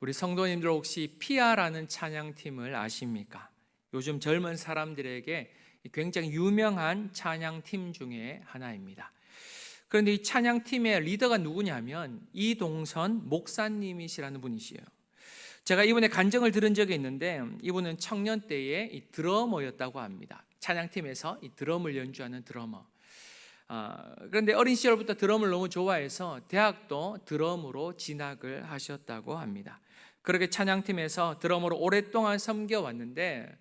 우리 성도님들 혹시 피아라는 찬양팀을 아십니까? 요즘 젊은 사람들에게 굉장히 유명한 찬양팀 중에 하나입니다. 그런데 이 찬양팀의 리더가 누구냐면 이동선 목사님이시라는 분이시에요. 제가 이분의 간증을 들은 적이 있는데 이분은 청년 때에 이 드러머였다고 합니다. 찬양팀에서 이 드럼을 연주하는 드러머. 그런데 어린 시절부터 드럼을 너무 좋아해서 대학도 드럼으로 진학을 하셨다고 합니다. 그렇게 찬양팀에서 드러머로 오랫동안 섬겨왔는데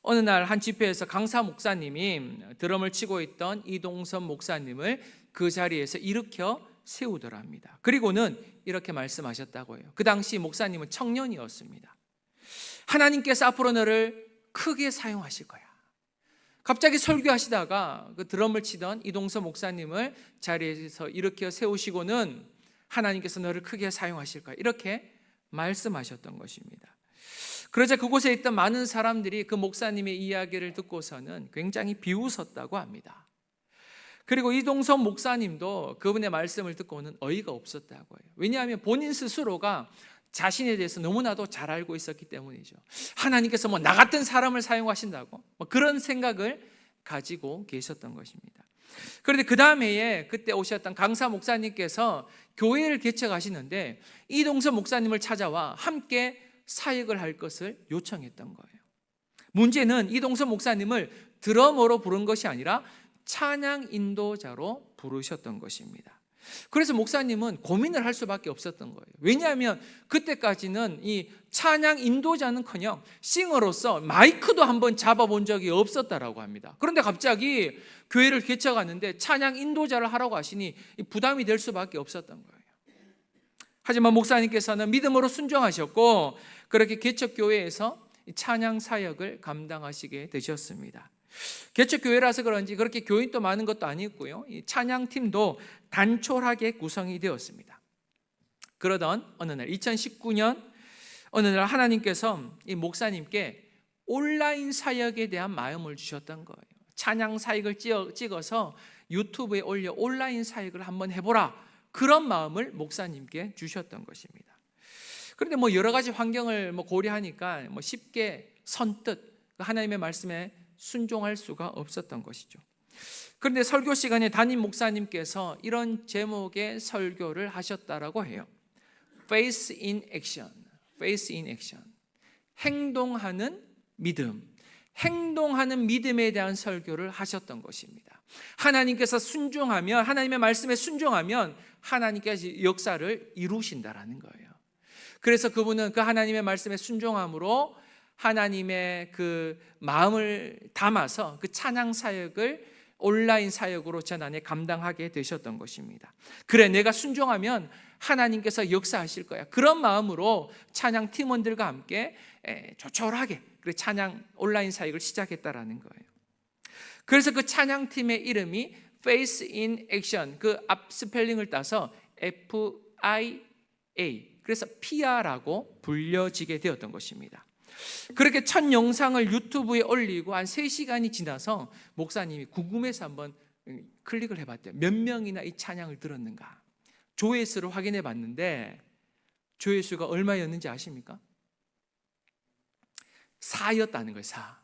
어느 날 한 집회에서 강사 목사님이 드럼을 치고 있던 이동선 목사님을 그 자리에서 일으켜 세우더랍니다. 그리고는 이렇게 말씀하셨다고 해요. 그 당시 목사님은 청년이었습니다. 하나님께서 앞으로 너를 크게 사용하실 거야. 갑자기 설교하시다가 그 드럼을 치던 이동선 목사님을 자리에서 일으켜 세우시고는 하나님께서 너를 크게 사용하실 거야. 이렇게 말씀하셨던 것입니다. 그러자 그곳에 있던 많은 사람들이 그 목사님의 이야기를 듣고서는 굉장히 비웃었다고 합니다. 그리고 이동선 목사님도 그분의 말씀을 듣고는 어이가 없었다고 해요. 왜냐하면 본인 스스로가 자신에 대해서 너무나도 잘 알고 있었기 때문이죠. 하나님께서 나 같은 사람을 사용하신다고 그런 생각을 가지고 계셨던 것입니다. 그런데 그 다음 해에 그때 오셨던 강사 목사님께서 교회를 개척하시는데 이동선 목사님을 찾아와 함께 사역을 할 것을 요청했던 거예요. 문제는 이동선 목사님을 드러머로 부른 것이 아니라 찬양 인도자로 부르셨던 것입니다. 그래서 목사님은 고민을 할 수밖에 없었던 거예요. 왜냐하면 그때까지는 이 찬양 인도자는커녕 싱어로서 마이크도 한번 잡아본 적이 없었다라고 합니다. 그런데 갑자기 교회를 개척하는데 찬양 인도자를 하라고 하시니 부담이 될 수밖에 없었던 거예요. 하지만 목사님께서는 믿음으로 순종하셨고 그렇게 개척교회에서 찬양 사역을 감당하시게 되셨습니다. 개척교회라서 그런지 그렇게 교인도 많은 것도 아니었고요. 이 찬양팀도 단촐하게 구성이 되었습니다. 그러던 어느 날 2019년 어느 날 하나님께서 이 목사님께 온라인 사역에 대한 마음을 주셨던 거예요. 찬양 사역을 찍어서 유튜브에 올려 온라인 사역을 한번 해보라. 그런 마음을 목사님께 주셨던 것입니다. 그런데 여러 가지 환경을 고려하니까 쉽게 선뜻 하나님의 말씀에 순종할 수가 없었던 것이죠. 그런데 설교 시간에 담임 목사님께서 이런 제목의 설교를 하셨다라고 해요. Faith in Action. Faith in Action. 행동하는 믿음. 행동하는 믿음에 대한 설교를 하셨던 것입니다. 하나님께서 순종하면, 하나님의 말씀에 순종하면 하나님께서 역사를 이루신다라는 거예요. 그래서 그분은 그 하나님의 말씀에 순종함으로 하나님의 그 마음을 담아서 그 찬양 사역을 온라인 사역으로 전 안에 감당하게 되셨던 것입니다. 그래, 내가 순종하면 하나님께서 역사하실 거야. 그런 마음으로 찬양 팀원들과 함께 조촐하게 찬양 온라인 사역을 시작했다라는 거예요. 그래서 그 찬양 팀의 이름이 Faith in Action, 그 앞 스펠링을 따서 FIA, 그래서 피아라고 불려지게 되었던 것입니다. 그렇게 첫 영상을 유튜브에 올리고 한 3시간이 지나서 목사님이 궁금해서 한번 클릭을 해봤대요. 몇 명이나 이 찬양을 들었는가. 조회수를 확인해 봤는데 조회수가 얼마였는지 아십니까? 4였다는 거예요. 4.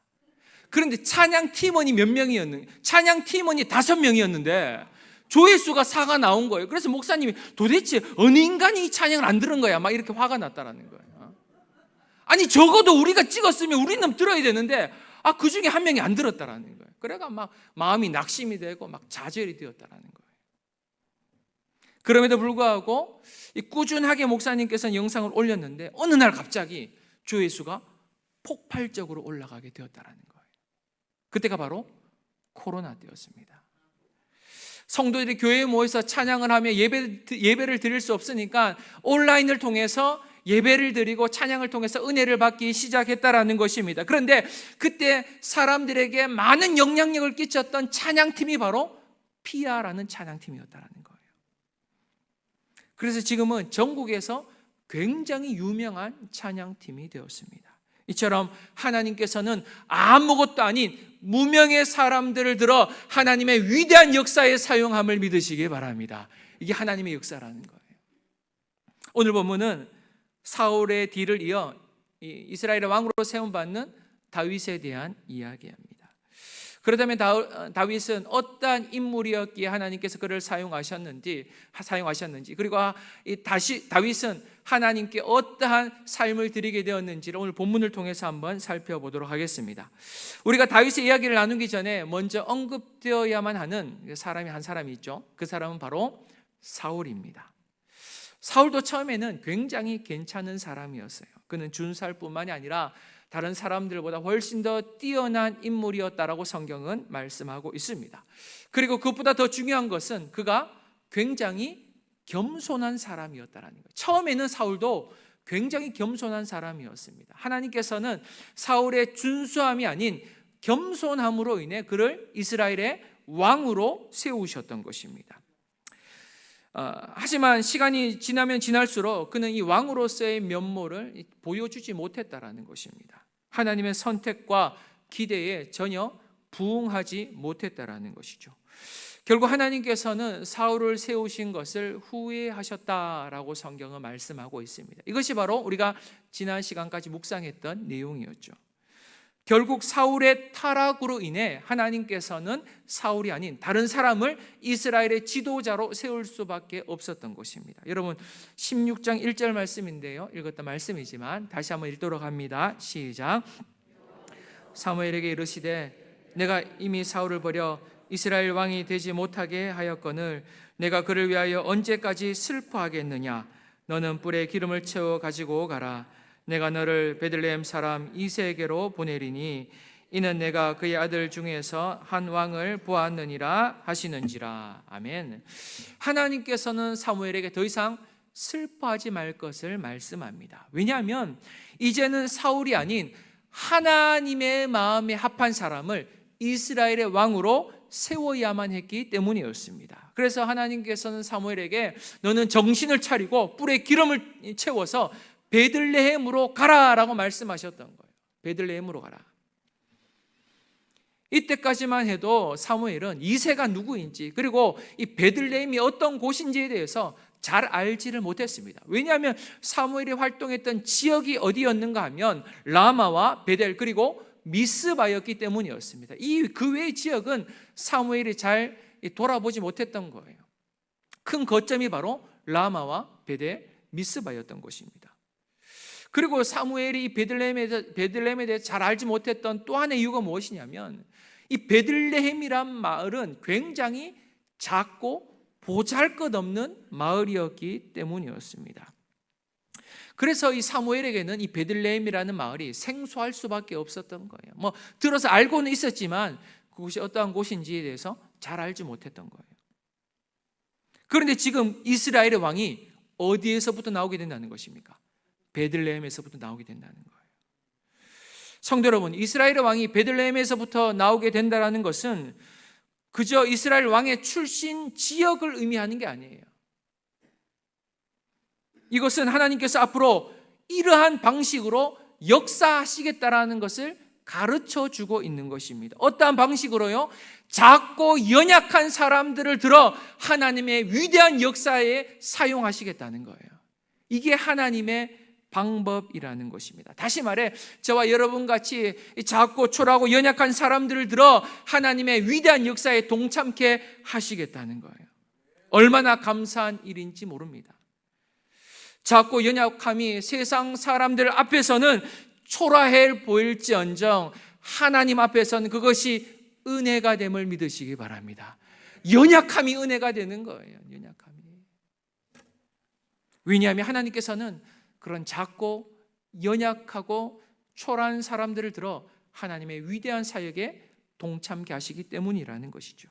그런데 찬양 팀원이 몇 명이었는가? 찬양 팀원이 5명이었는데 조회수가 4가 나온 거예요. 그래서 목사님이 도대체 어느 인간이 이 찬양을 안 들은 거야? 막 이렇게 화가 났다라는 거예요. 아니 적어도 우리가 찍었으면 우리는 들어야 되는데 그 중에 한 명이 안 들었다라는 거예요. 그래가 막 마음이 낙심이 되고 막 좌절이 되었다라는 거예요. 그럼에도 불구하고 꾸준하게 목사님께서는 영상을 올렸는데 어느 날 갑자기 조회수가 폭발적으로 올라가게 되었다라는 거예요. 그때가 바로 코로나 때였습니다. 성도들이 교회에 모여서 찬양을 하며 예배를 드릴 수 없으니까 온라인을 통해서 예배를 드리고 찬양을 통해서 은혜를 받기 시작했다라는 것입니다. 그런데 그때 사람들에게 많은 영향력을 끼쳤던 찬양팀이 바로 피아라는 찬양팀이었다라는 거예요. 그래서 지금은 전국에서 굉장히 유명한 찬양팀이 되었습니다. 이처럼 하나님께서는 아무것도 아닌 무명의 사람들을 들어 하나님의 위대한 역사에 사용함을 믿으시기 바랍니다. 이게 하나님의 역사라는 거예요. 오늘 본문은 사울의 뒤를 이어 이스라엘의 왕으로 세움받는 다윗에 대한 이야기입니다. 그렇다면 다윗은 어떠한 인물이었기에 하나님께서 그를 사용하셨는지, 그리고 다윗은 하나님께 어떠한 삶을 드리게 되었는지를 오늘 본문을 통해서 한번 살펴보도록 하겠습니다. 우리가 다윗의 이야기를 나누기 전에 먼저 언급되어야만 하는 사람이 한 사람이 있죠. 그 사람은 바로 사울입니다. 사울도 처음에는 굉장히 괜찮은 사람이었어요. 그는 준살뿐만이 아니라 다른 사람들보다 훨씬 더 뛰어난 인물이었다라고 성경은 말씀하고 있습니다. 그리고 그것보다 더 중요한 것은 그가 굉장히 겸손한 사람이었다라는 거예요. 처음에는 사울도 굉장히 겸손한 사람이었습니다. 하나님께서는 사울의 준수함이 아닌 겸손함으로 인해 그를 이스라엘의 왕으로 세우셨던 것입니다. 하지만 시간이 지나면 지날수록 그는 이 왕으로서의 면모를 보여주지 못했다라는 것입니다. 하나님의 선택과 기대에 전혀 부응하지 못했다라는 것이죠. 결국 하나님께서는 사울을 세우신 것을 후회하셨다라고 성경은 말씀하고 있습니다. 이것이 바로 우리가 지난 시간까지 묵상했던 내용이었죠. 결국 사울의 타락으로 인해 하나님께서는 사울이 아닌 다른 사람을 이스라엘의 지도자로 세울 수밖에 없었던 것입니다. 여러분 16장 1절 말씀인데요, 읽었던 말씀이지만 다시 한번 읽도록 합니다. 시작. 사무엘에게 이르시되 내가 이미 사울을 버려 이스라엘 왕이 되지 못하게 하였거늘 내가 그를 위하여 언제까지 슬퍼하겠느냐. 너는 뿔에 기름을 채워 가지고 가라. 내가 너를 베들레헴 사람 이새에게로 보내리니 이는 내가 그의 아들 중에서 한 왕을 보았느니라 하시는지라. 아멘. 하나님께서는 사무엘에게 더 이상 슬퍼하지 말 것을 말씀합니다. 왜냐하면 이제는 사울이 아닌 하나님의 마음에 합한 사람을 이스라엘의 왕으로 세워야만 했기 때문이었습니다. 그래서 하나님께서는 사무엘에게 너는 정신을 차리고 뿔에 기름을 채워서 베들레헴으로 가라라고 말씀하셨던 거예요. 베들레헴으로 가라. 이때까지만 해도 사무엘은 이새가 누구인지 그리고 이 베들레헴이 어떤 곳인지에 대해서 잘 알지를 못했습니다. 왜냐하면 사무엘이 활동했던 지역이 어디였는가 하면 라마와 베델 그리고 미스바였기 때문이었습니다. 그 외의 지역은 사무엘이 잘 돌아보지 못했던 거예요. 큰 거점이 바로 라마와 베델, 미스바였던 것입니다. 그리고 사무엘이 베들레헴에 대해 잘 알지 못했던 또 하나의 이유가 무엇이냐면 이 베들레헴이란 마을은 굉장히 작고 보잘것없는 마을이었기 때문이었습니다. 그래서 이 사무엘에게는 이 베들레헴이라는 마을이 생소할 수밖에 없었던 거예요. 들어서 알고는 있었지만 그곳이 어떠한 곳인지에 대해서 잘 알지 못했던 거예요. 그런데 지금 이스라엘의 왕이 어디에서부터 나오게 된다는 것입니까? 베들레헴에서부터 나오게 된다는 거예요. 성도 여러분, 이스라엘의 왕이 베들레헴에서부터 나오게 된다는 것은 그저 이스라엘 왕의 출신 지역을 의미하는 게 아니에요. 이것은 하나님께서 앞으로 이러한 방식으로 역사하시겠다라는 것을 가르쳐 주고 있는 것입니다. 어떠한 방식으로요? 작고 연약한 사람들을 들어 하나님의 위대한 역사에 사용하시겠다는 거예요. 이게 하나님의 방법이라는 것입니다. 다시 말해 저와 여러분같이 작고 초라하고 연약한 사람들을 들어 하나님의 위대한 역사에 동참케 하시겠다는 거예요. 얼마나 감사한 일인지 모릅니다. 작고 연약함이 세상 사람들 앞에서는 초라해 보일지언정 하나님 앞에서는 그것이 은혜가 됨을 믿으시기 바랍니다. 연약함이 은혜가 되는 거예요. 연약함이. 왜냐하면 하나님께서는 그런 작고 연약하고 초라한 사람들을 들어 하나님의 위대한 사역에 동참케 하시기 때문이라는 것이죠.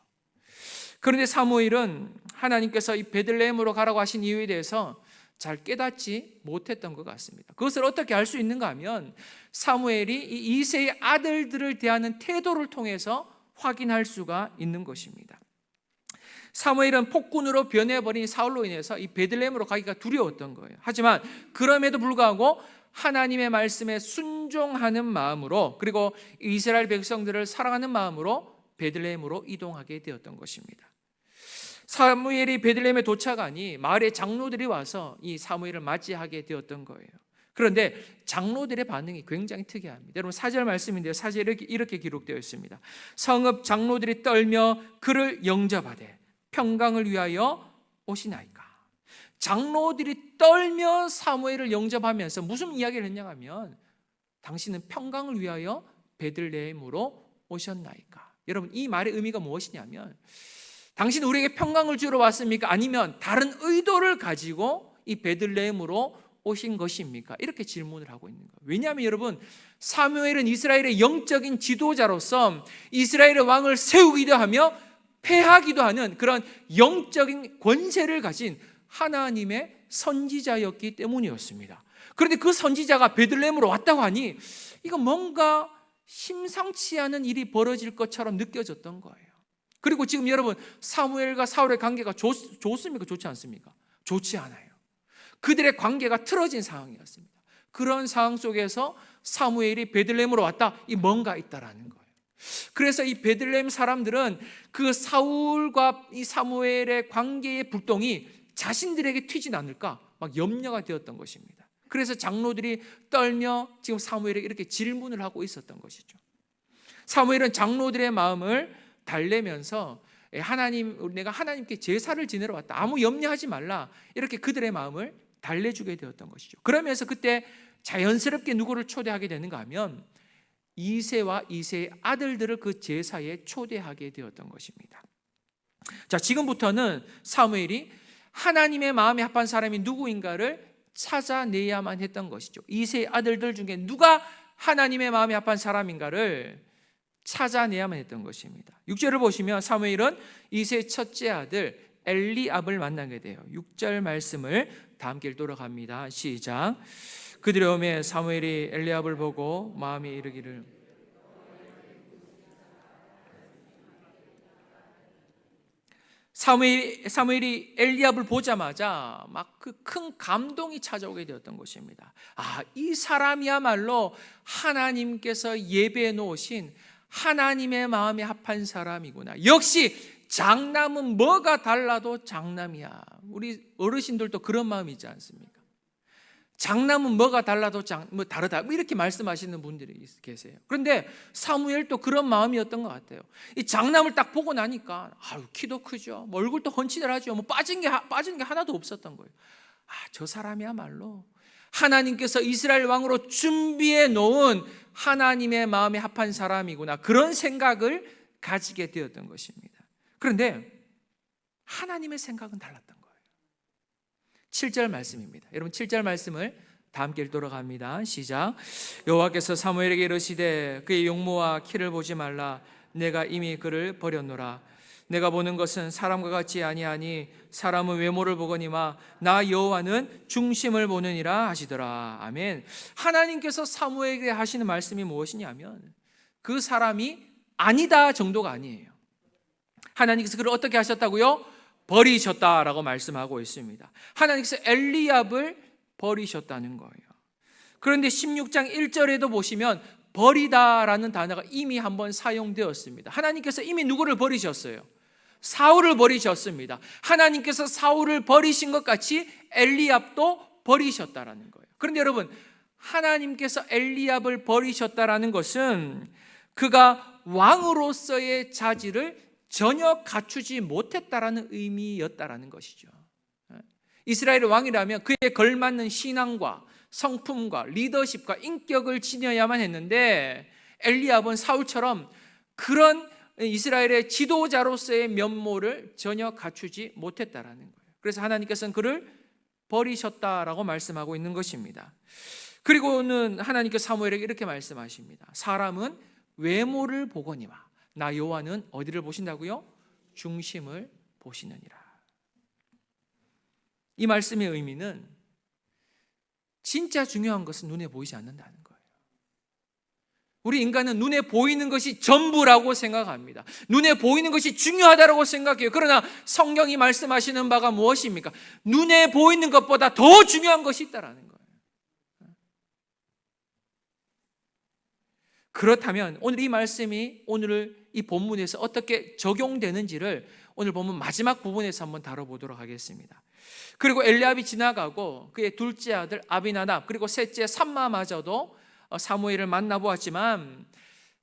그런데 사무엘은 하나님께서 이 베들레헴으로 가라고 하신 이유에 대해서 잘 깨닫지 못했던 것 같습니다. 그것을 어떻게 알 수 있는가 하면 사무엘이 이 이새의 아들들을 대하는 태도를 통해서 확인할 수가 있는 것입니다. 사무엘은 폭군으로 변해버린 사울로 인해서 이 베들레헴으로 가기가 두려웠던 거예요. 하지만 그럼에도 불구하고 하나님의 말씀에 순종하는 마음으로 그리고 이스라엘 백성들을 사랑하는 마음으로 베들레헴으로 이동하게 되었던 것입니다. 사무엘이 베들레헴에 도착하니 마을의 장로들이 와서 이 사무엘을 맞이하게 되었던 거예요. 그런데 장로들의 반응이 굉장히 특이합니다. 여러분 4절 말씀인데요. 4절에 이렇게 기록되어 있습니다. 성읍 장로들이 떨며 그를 영접하되 평강을 위하여 오시나이까. 장로들이 떨며 사무엘을 영접하면서 무슨 이야기를 했냐 하면 당신은 평강을 위하여 베들레헴으로 오셨나이까. 여러분 이 말의 의미가 무엇이냐면 당신 우리에게 평강을 주러 왔습니까? 아니면 다른 의도를 가지고 이 베들레헴으로 오신 것입니까? 이렇게 질문을 하고 있는 거예요. 왜냐하면 여러분 사무엘은 이스라엘의 영적인 지도자로서 이스라엘의 왕을 세우기도 하며 패하기도 하는 그런 영적인 권세를 가진 하나님의 선지자였기 때문이었습니다. 그런데 그 선지자가 베들레헴으로 왔다고 하니 이거 뭔가 심상치 않은 일이 벌어질 것처럼 느껴졌던 거예요. 그리고 지금 여러분 사무엘과 사울의 관계가 좋습니까? 좋지 않습니까? 좋지 않아요. 그들의 관계가 틀어진 상황이었습니다. 그런 상황 속에서 사무엘이 베들레헴으로 왔다. 이 뭔가 있다라는 거예요. 그래서 이 베들레헴 사람들은 그 사울과 이 사무엘의 관계의 불똥이 자신들에게 튀진 않을까 막 염려가 되었던 것입니다. 그래서 장로들이 떨며 지금 사무엘에게 이렇게 질문을 하고 있었던 것이죠. 사무엘은 장로들의 마음을 달래면서 내가 하나님께 제사를 지내러 왔다. 아무 염려하지 말라. 이렇게 그들의 마음을 달래주게 되었던 것이죠. 그러면서 그때 자연스럽게 누구를 초대하게 되는가 하면 이새와 이새의 아들들을 그 제사에 초대하게 되었던 것입니다. 자, 지금부터는 사무엘이 하나님의 마음에 합한 사람이 누구인가를 찾아내야만 했던 것이죠. 이새의 아들들 중에 누가 하나님의 마음에 합한 사람인가를 찾아내야만 했던 것입니다. 6절을 보시면 사무엘은 이새의 첫째 아들 엘리압을 만나게 돼요. 6절 말씀을 다 함께 읽도록 합니다. 시작. 그들의 오매 사무엘이 엘리압을 보고 마음에 이르기를 사무엘이 엘리압을 보자마자 막 그 큰 감동이 찾아오게 되었던 것입니다. 이 사람이야말로 하나님께서 예배해 놓으신 하나님의 마음에 합한 사람이구나. 역시 장남은 뭐가 달라도 장남이야. 우리 어르신들도 그런 마음이 있지 않습니까? 장남은 뭐가 달라도 다르다. 이렇게 말씀하시는 분들이 계세요. 그런데 사무엘도 그런 마음이었던 것 같아요. 이 장남을 딱 보고 나니까 키도 크죠. 얼굴도 훤칠하죠. 빠진 게 하나도 없었던 거예요. 저 사람이야말로 하나님께서 이스라엘 왕으로 준비해 놓은 하나님의 마음에 합한 사람이구나. 그런 생각을 가지게 되었던 것입니다. 그런데 하나님의 생각은 달랐던 거예요. 7절 말씀입니다. 여러분 7절 말씀을 다 함께 읽도록 합니다. 시작. 여호와께서 사무엘에게 이르시되 그의 용모와 키를 보지 말라. 내가 이미 그를 버렸노라. 내가 보는 것은 사람과 같지 아니하니 사람은 외모를 보거니와 나 여호와는 중심을 보느니라 하시더라. 아멘. 하나님께서 사무엘에게 하시는 말씀이 무엇이냐면 그 사람이 아니다 정도가 아니에요. 하나님께서 그를 어떻게 하셨다고요? 버리셨다라고 말씀하고 있습니다. 하나님께서 엘리압을 버리셨다는 거예요. 그런데 16장 1절에도 보시면 버리다라는 단어가 이미 한번 사용되었습니다. 하나님께서 이미 누구를 버리셨어요? 사울을 버리셨습니다. 하나님께서 사울을 버리신 것 같이 엘리압도 버리셨다라는 거예요. 그런데 여러분, 하나님께서 엘리압을 버리셨다라는 것은 그가 왕으로서의 자질을 전혀 갖추지 못했다라는 의미였다라는 것이죠. 이스라엘의 왕이라면 그에 걸맞는 신앙과 성품과 리더십과 인격을 지녀야만 했는데 엘리압은 사울처럼 그런 이스라엘의 지도자로서의 면모를 전혀 갖추지 못했다라는 거예요. 그래서 하나님께서는 그를 버리셨다라고 말씀하고 있는 것입니다. 그리고는 하나님께서 사무엘에게 이렇게 말씀하십니다. 사람은 외모를 보거니와 나 여호와는 어디를 보신다고요? 중심을 보시느니라. 이 말씀의 의미는 진짜 중요한 것은 눈에 보이지 않는다는 거예요. 우리 인간은 눈에 보이는 것이 전부라고 생각합니다. 눈에 보이는 것이 중요하다고 생각해요. 그러나 성경이 말씀하시는 바가 무엇입니까? 눈에 보이는 것보다 더 중요한 것이 있다라는 거예요. 그렇다면 오늘 이 말씀이 오늘 이 본문에서 어떻게 적용되는지를 오늘 보면 마지막 부분에서 한번 다뤄보도록 하겠습니다. 그리고 엘리압이 지나가고 그의 둘째 아들 아비나답 그리고 셋째 삼마마저도 사무엘을 만나보았지만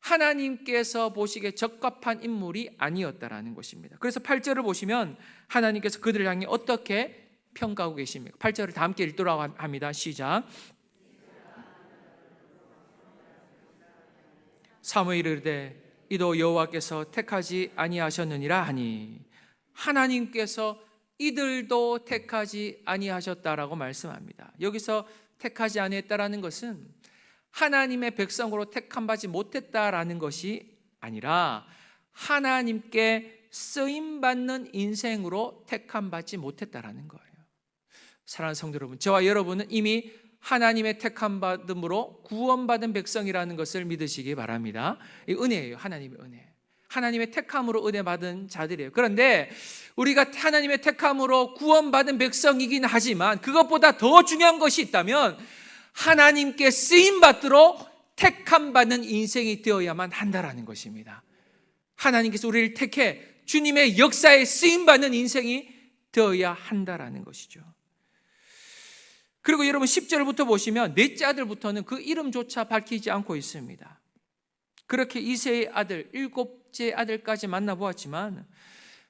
하나님께서 보시기에 적합한 인물이 아니었다라는 것입니다. 그래서 8절을 보시면 하나님께서 그들을 향해 어떻게 평가하고 계십니까? 8절을 다 함께 읽도록 합니다. 시작. 사무엘이 이르되 이도 여호와께서 택하지 아니하셨느니라 하니, 하나님께서 이들도 택하지 아니하셨다라고 말씀합니다. 여기서 택하지 아니했다라는 것은 하나님의 백성으로 택함받지 못했다라는 것이 아니라 하나님께 쓰임받는 인생으로 택함받지 못했다라는 거예요. 사랑하는 성도 여러분, 저와 여러분은 이미 하나님의 택함받음으로 구원받은 백성이라는 것을 믿으시기 바랍니다. 이 은혜예요. 하나님의 은혜. 하나님의 택함으로 은혜 받은 자들이에요. 그런데 우리가 하나님의 택함으로 구원받은 백성이긴 하지만 그것보다 더 중요한 것이 있다면 하나님께 쓰임받도록 택함받는 인생이 되어야만 한다라는 것입니다. 하나님께서 우리를 택해 주님의 역사에 쓰임받는 인생이 되어야 한다라는 것이죠. 그리고 여러분 10절부터 보시면 넷째 아들부터는 그 이름조차 밝히지 않고 있습니다. 그렇게 이새의 아들, 일곱째 아들까지 만나보았지만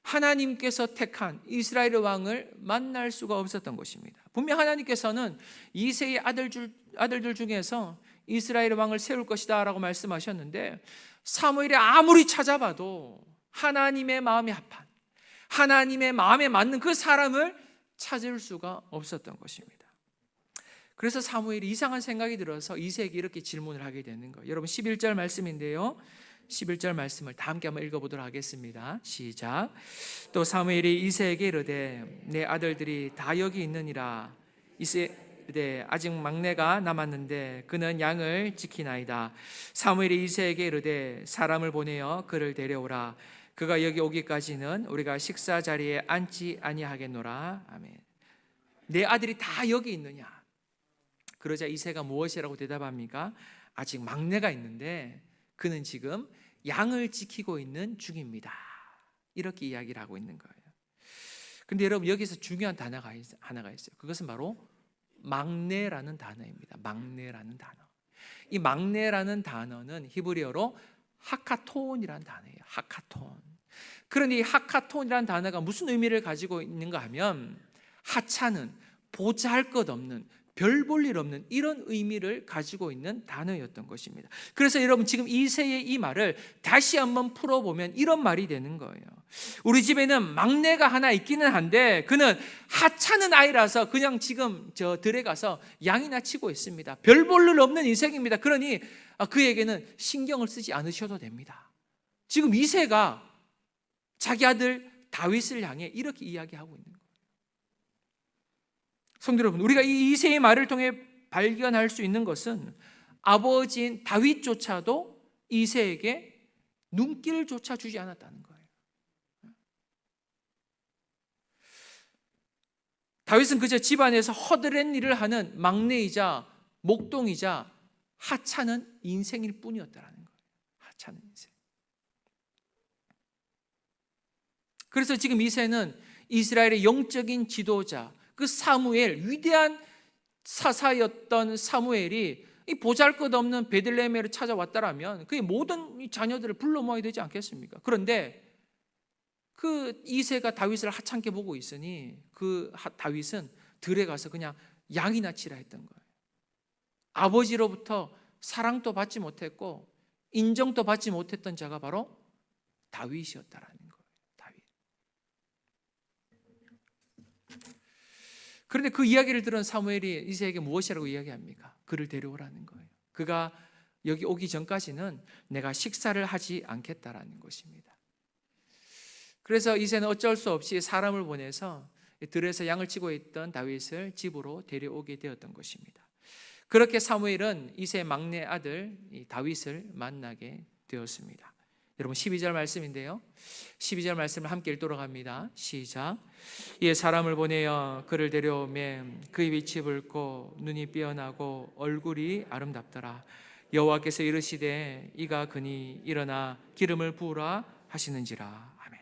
하나님께서 택한 이스라엘의 왕을 만날 수가 없었던 것입니다. 분명 하나님께서는 이새의 아들들 중에서 이스라엘의 왕을 세울 것이다 라고 말씀하셨는데 사무엘이 아무리 찾아봐도 하나님의 마음에 합한, 하나님의 마음에 맞는 그 사람을 찾을 수가 없었던 것입니다. 그래서 사무엘이 이상한 생각이 들어서 이새에게 이렇게 질문을 하게 되는 거예요. 여러분 11절 말씀인데요, 11절 말씀을 다 함께 한번 읽어보도록 하겠습니다. 시작. 또 사무엘이 이새에게 이르되 내 아들들이 다 여기 있느니라. 이새에 아직 막내가 남았는데 그는 양을 지키나이다. 사무엘이 이새에게 이르되 사람을 보내어 그를 데려오라. 그가 여기 오기까지는 우리가 식사 자리에 앉지 아니하겠노라. 아멘. 내 아들이 다 여기 있느냐? 그러자 이새가 무엇이라고 대답합니까? 아직 막내가 있는데 그는 지금 양을 지키고 있는 중입니다. 이렇게 이야기를 하고 있는 거예요. 근데 여러분 여기서 중요한 단어가 하나가 있어요. 그것은 바로 막내라는 단어입니다. 막내라는 단어. 이 막내라는 단어는 히브리어로 하카톤이라는 단어예요. 하카톤. 그런데 이 하카톤이라는 단어가 무슨 의미를 가지고 있는가 하면 하찮은, 보잘것없는, 별 볼 일 없는 이런 의미를 가지고 있는 단어였던 것입니다. 그래서 여러분 지금 이새의 이 말을 다시 한번 풀어보면 이런 말이 되는 거예요. 우리 집에는 막내가 하나 있기는 한데 그는 하찮은 아이라서 그냥 지금 저 들에 가서 양이나 치고 있습니다. 별 볼 일 없는 인생입니다. 그러니 그에게는 신경을 쓰지 않으셔도 됩니다. 지금 이새가 자기 아들 다윗을 향해 이렇게 이야기하고 있는 거예요. 성도 여러분, 우리가 이 이새의 말을 통해 발견할 수 있는 것은 아버지인 다윗조차도 이새에게 눈길조차 주지 않았다는 거예요. 다윗은 그저 집안에서 허드렛 일을 하는 막내이자 목동이자 하찮은 인생일 뿐이었다는 거예요. 하찮은 인생. 그래서 지금 이새는 이스라엘의 영적인 지도자, 그 사무엘, 위대한 사사였던 사무엘이 이 보잘것없는 베들레헴을 찾아왔다라면 그의 모든 자녀들을 불러 모아야 되지 않겠습니까? 그런데 그 이새가 다윗을 하찮게 보고 있으니 그 다윗은 들에 가서 그냥 양이나 치라 했던 거예요. 아버지로부터 사랑도 받지 못했고 인정도 받지 못했던 자가 바로 다윗이었다라는 거예요. 다윗. 그런데 그 이야기를 들은 사무엘이 이새에게 무엇이라고 이야기합니까? 그를 데려오라는 거예요. 그가 여기 오기 전까지는 내가 식사를 하지 않겠다라는 것입니다. 그래서 이새는 어쩔 수 없이 사람을 보내서 들에서 양을 치고 있던 다윗을 집으로 데려오게 되었던 것입니다. 그렇게 사무엘은 이새의 막내 아들 다윗을 만나게 되었습니다. 여러분 12절 말씀인데요, 12절 말씀을 함께 읽도록 합니다. 시작. 이에 사람을 보내어 그를 데려오매 그의 빛이 붉고 눈이 삐어나고 얼굴이 아름답더라. 여호와께서 이르시되 이가 그니 일어나 기름을 부으라 하시는지라. 아멘.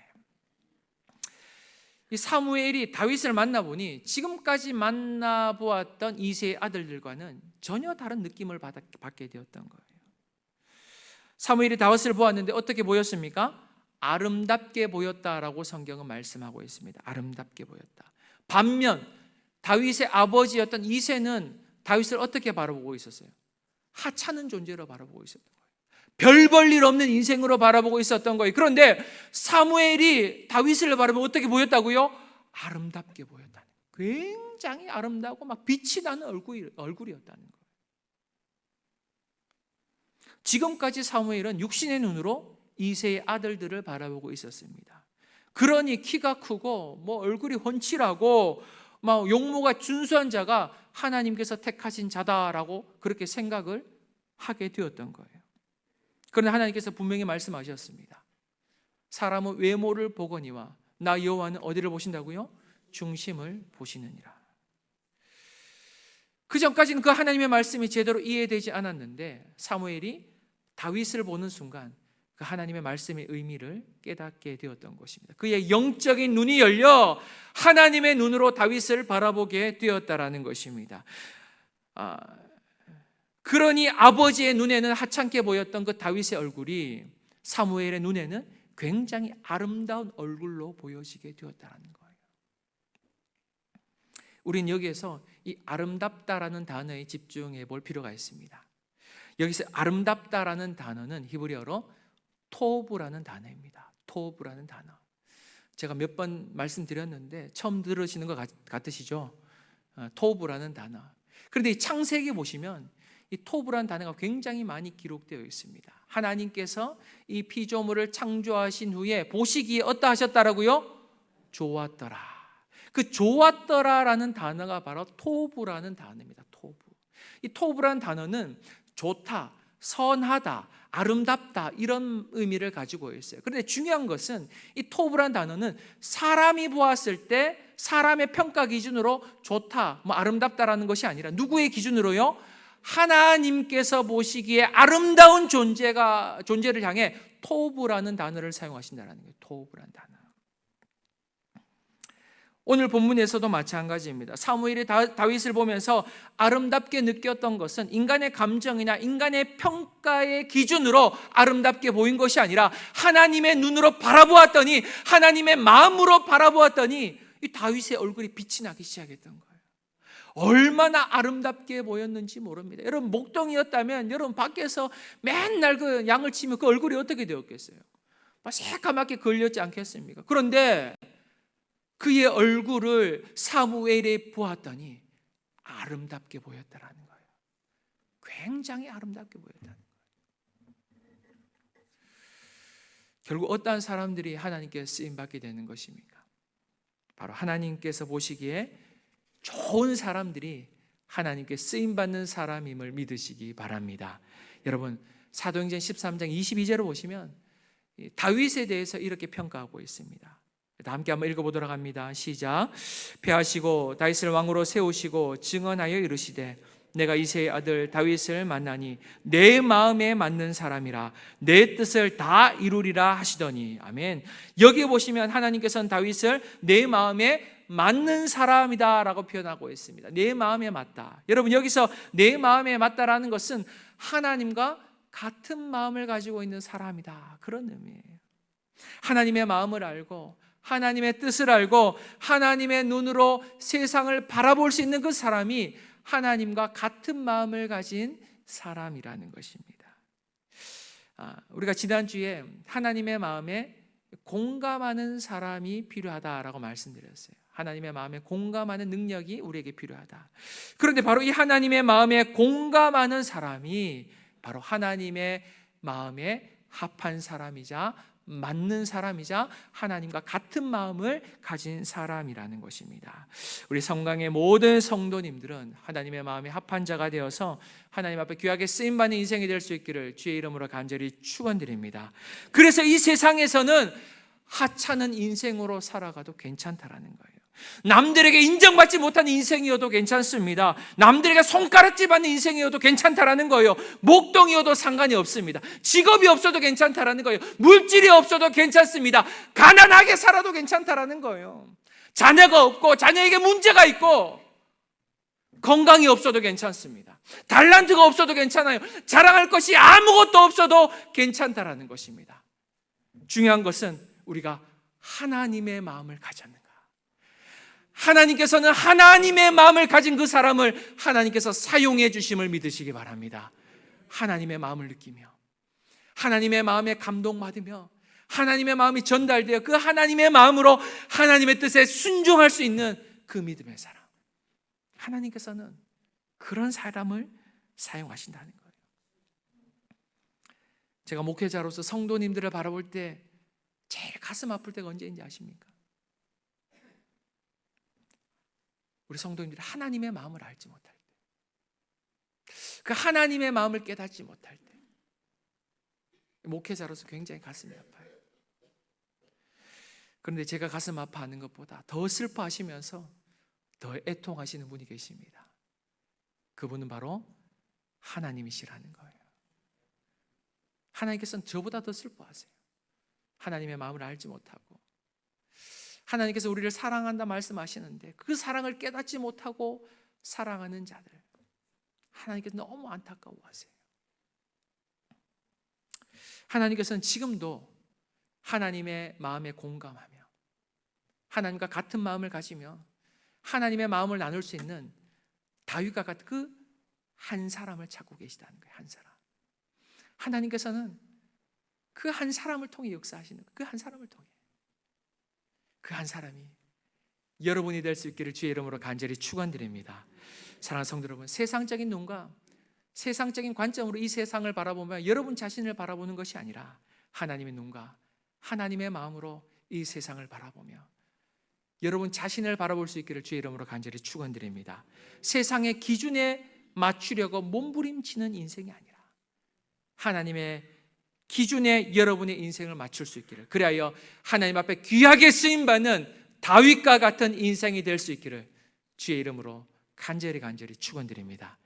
이 사무엘이 다윗을 만나보니 지금까지 만나보았던 이새의 아들들과는 전혀 다른 느낌을 받게 되었던 거예요. 사무엘이 다윗을 보았는데 어떻게 보였습니까? 아름답게 보였다라고 성경은 말씀하고 있습니다. 아름답게 보였다. 반면 다윗의 아버지였던 이새는 다윗을 어떻게 바라보고 있었어요? 하찮은 존재로 바라보고 있었던 거예요. 별 볼 일 없는 인생으로 바라보고 있었던 거예요. 그런데 사무엘이 다윗을 바라보고 어떻게 보였다고요? 아름답게 보였다는 거예요. 굉장히 아름다고 막 빛이 나는 얼굴이었다는 거예요. 지금까지 사무엘은 육신의 눈으로 이새의 아들들을 바라보고 있었습니다. 그러니 키가 크고 뭐 얼굴이 훤칠하고 막 용모가 준수한 자가 하나님께서 택하신 자다라고 그렇게 생각을 하게 되었던 거예요. 그런데 하나님께서 분명히 말씀하셨습니다. 사람은 외모를 보거니와 나 여호와는 어디를 보신다고요? 중심을 보시느니라. 그 전까지는 그 하나님의 말씀이 제대로 이해되지 않았는데 사무엘이 다윗을 보는 순간 그 하나님의 말씀의 의미를 깨닫게 되었던 것입니다. 그의 영적인 눈이 열려 하나님의 눈으로 다윗을 바라보게 되었다라는 것입니다. 그러니 아버지의 눈에는 하찮게 보였던 그 다윗의 얼굴이 사무엘의 눈에는 굉장히 아름다운 얼굴로 보여지게 되었다는 거예요. 우린 여기에서 이 아름답다라는 단어에 집중해 볼 필요가 있습니다. 여기서 아름답다라는 단어는 히브리어로 토브라는 단어입니다. 토브라는 단어. 제가 몇 번 말씀드렸는데 처음 들으시는 것 같으시죠? 토브라는 단어. 그런데 이 창세기 보시면 이 토브라는 단어가 굉장히 많이 기록되어 있습니다. 하나님께서 이 피조물을 창조하신 후에 보시기에 어떠 하셨다라고요? 좋았더라. 그 좋았더라라는 단어가 바로 토브라는 단어입니다. 토브. 이 토브라는 단어는 좋다, 선하다, 아름답다 이런 의미를 가지고 있어요. 그런데 중요한 것은 이 토브라는 단어는 사람이 보았을 때 사람의 평가 기준으로 좋다, 뭐 아름답다라는 것이 아니라 누구의 기준으로요? 하나님께서 보시기에 아름다운 존재를 향해 토브라는 단어를 사용하신다는 거예요. 토브라는 단어. 오늘 본문에서도 마찬가지입니다. 사무엘이 다윗을 보면서 아름답게 느꼈던 것은 인간의 감정이나 인간의 평가의 기준으로 아름답게 보인 것이 아니라 하나님의 눈으로 바라보았더니, 하나님의 마음으로 바라보았더니 이 다윗의 얼굴이 빛이 나기 시작했던 거예요. 얼마나 아름답게 보였는지 모릅니다. 여러분 목동이었다면 여러분 밖에서 맨날 그 양을 치면 그 얼굴이 어떻게 되었겠어요? 막 새까맣게 걸렸지 않겠습니까? 그런데 그의 얼굴을 사무엘이 보았더니 아름답게 보였다라는 거예요. 굉장히 아름답게 보였다는 거예요. 결국 어떠한 사람들이 하나님께 쓰임받게 되는 것입니까? 바로 하나님께서 보시기에 좋은 사람들이 하나님께 쓰임받는 사람임을 믿으시기 바랍니다. 여러분 사도행전 13장 22절을 보시면 다윗에 대해서 이렇게 평가하고 있습니다. 함께 한번 읽어보도록 합니다. 시작. 패하시고 다윗을 왕으로 세우시고 증언하여 이르시되 내가 이새의 아들 다윗을 만나니 내 마음에 맞는 사람이라 내 뜻을 다 이루리라 하시더니. 아멘. 여기 보시면 하나님께서는 다윗을 내 마음에 맞는 사람이다 라고 표현하고 있습니다. 내 마음에 맞다. 여러분 여기서 내 마음에 맞다라는 것은 하나님과 같은 마음을 가지고 있는 사람이다, 그런 의미예요. 하나님의 마음을 알고 하나님의 뜻을 알고 하나님의 눈으로 세상을 바라볼 수 있는 그 사람이 하나님과 같은 마음을 가진 사람이라는 것입니다. 우리가 지난주에 하나님의 마음에 공감하는 사람이 필요하다라고 말씀드렸어요. 하나님의 마음에 공감하는 능력이 우리에게 필요하다. 그런데 바로 이 하나님의 마음에 공감하는 사람이 바로 하나님의 마음에 합한 사람이자 맞는 사람이자 하나님과 같은 마음을 가진 사람이라는 것입니다. 우리 성강의 모든 성도님들은 하나님의 마음에 합한 자가 되어서 하나님 앞에 귀하게 쓰임받는 인생이 될 수 있기를 주의 이름으로 간절히 축원드립니다. 그래서 이 세상에서는 하찮은 인생으로 살아가도 괜찮다라는 거예요. 남들에게 인정받지 못하는 인생이어도 괜찮습니다. 남들에게 손가락질 받는 인생이어도 괜찮다라는 거예요. 목동이어도 상관이 없습니다. 직업이 없어도 괜찮다라는 거예요. 물질이 없어도 괜찮습니다. 가난하게 살아도 괜찮다라는 거예요. 자녀가 없고 자녀에게 문제가 있고 건강이 없어도 괜찮습니다. 달란트가 없어도 괜찮아요. 자랑할 것이 아무것도 없어도 괜찮다라는 것입니다. 중요한 것은 우리가 하나님의 마음을 가졌는가. 하나님께서는 하나님의 마음을 가진 그 사람을 하나님께서 사용해 주심을 믿으시기 바랍니다. 하나님의 마음을 느끼며 하나님의 마음에 감동받으며 하나님의 마음이 전달되어 그 하나님의 마음으로 하나님의 뜻에 순종할 수 있는 그 믿음의 사람, 하나님께서는 그런 사람을 사용하신다는 거예요. 제가 목회자로서 성도님들을 바라볼 때 제일 가슴 아플 때가 언제인지 아십니까? 우리 성도님들이 하나님의 마음을 알지 못할 때, 그 하나님의 마음을 깨닫지 못할 때, 목회자로서 굉장히 가슴이 아파요. 그런데 제가 가슴 아파하는 것보다 더 슬퍼하시면서 더 애통하시는 분이 계십니다. 그분은 바로 하나님이시라는 거예요. 하나님께서는 저보다 더 슬퍼하세요. 하나님의 마음을 알지 못하고, 하나님께서 우리를 사랑한다 말씀하시는데 그 사랑을 깨닫지 못하고 사랑하는 자들, 하나님께서 너무 안타까워하세요. 하나님께서는 지금도 하나님의 마음에 공감하며 하나님과 같은 마음을 가지며 하나님의 마음을 나눌 수 있는 다윗과 같은 그 한 사람을 찾고 계시다는 거예요. 한 사람. 하나님께서는 그 한 사람을 통해 역사하시는 거예요. 그 한 사람을 통해. 그 한 사람이 여러분이 될 수 있기를 주의 이름으로 간절히 축원드립니다. 사랑하는 성도 여러분, 세상적인 눈과 세상적인 관점으로 이 세상을 바라보면 여러분 자신을 바라보는 것이 아니라 하나님의 눈과 하나님의 마음으로 이 세상을 바라보며 여러분 자신을 바라볼 수 있기를 주의 이름으로 간절히 축원드립니다. 세상의 기준에 맞추려고 몸부림치는 인생이 아니라 하나님의 기준에 여러분의 인생을 맞출 수 있기를, 그리하여 하나님 앞에 귀하게 쓰임받는 다윗과 같은 인생이 될 수 있기를 주의 이름으로 간절히 축원드립니다.